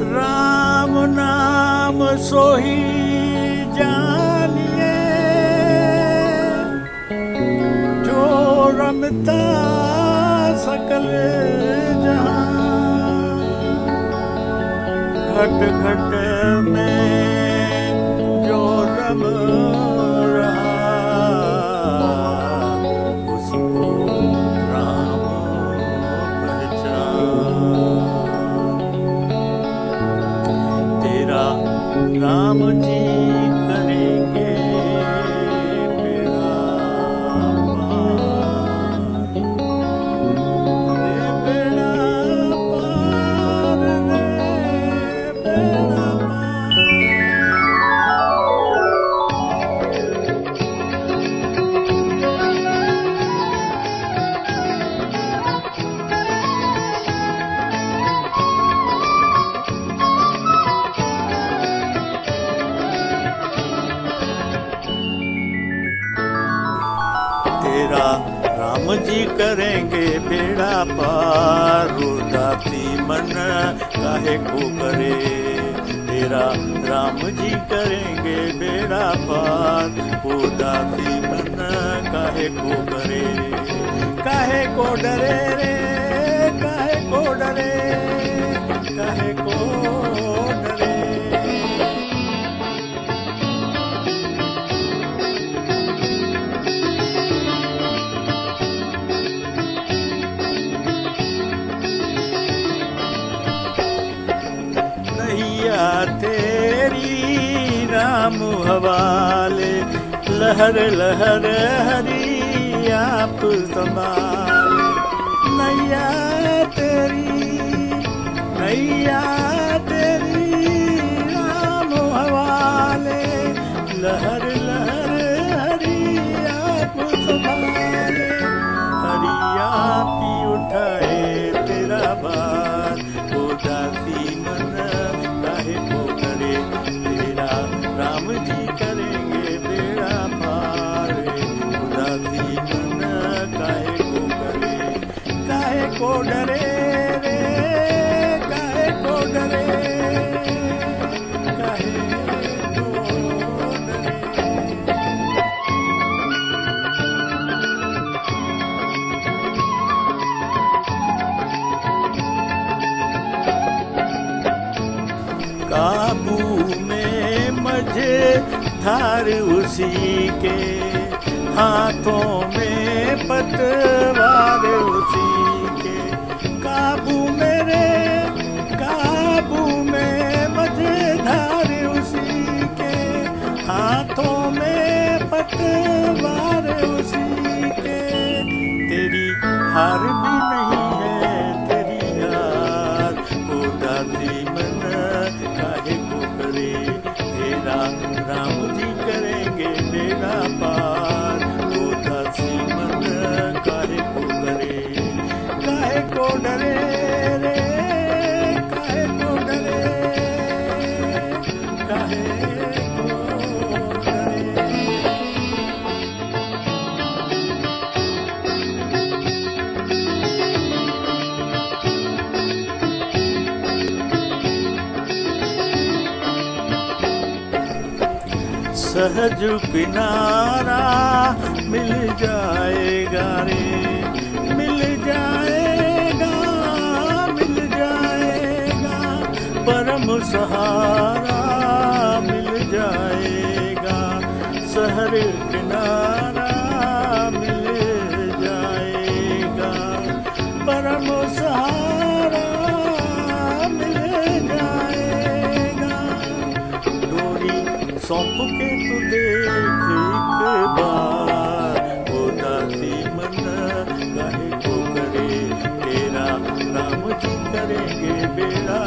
राम नाम सोही जानिए जो रमता सकल जहां, घट घट में जो रम रहा उसको राम पहचान। तेरा राम जी करेंगे बेड़ा पार, रे बेड़ा पार, रे बेड़ा पार। तेरा राम जी करेंगे बेड़ा पार, उदासी मन काहे को करे। तेरा राम जी करेंगे बेड़ा पार, उदासी मन काहे को करे। काहे को डरे रे, काहे को डरे, काहे को डरे। नैया तेरी राम हवाले, लहर लहर हरी आप संभाले। नैया तेरी राम हवाले, लहर लहर हरी आप संभाले। हरी आप ही उठाए तेरा भार, उदासी मन काहे को करे। तेरा राम जी करेंगे बेड़ा पार, उदासी मन काहे को करे। काहे को डरे रे, काहे को डरे, काहे को डरे। काबू में मझे धार उसी के, हाथों में पतवार उसी के। काबू में मझे धार उसी के, हाथों में पतवार उसी के। तेरी हार भी नहीं है तेरी हार, उदासी मन काहे को करे। तेरा राम जी करेंगे बेड़ा पार, उदासी मन काहे को करे। काहे को डरे रे, काहे को डरे, काहे को डरे। सहज किनारा मिल जाएगा रे, मिल जाएगा, मिल जाएगा। परम सहारा मिल जाएगा, शहर किनारा मिल जाएगा। परम सहारा मिल जाएगा। डोरी सौंप के तू देख एक बार, उदासी मन काहे को करे। तेरा राम जी करेंगे बेड़ा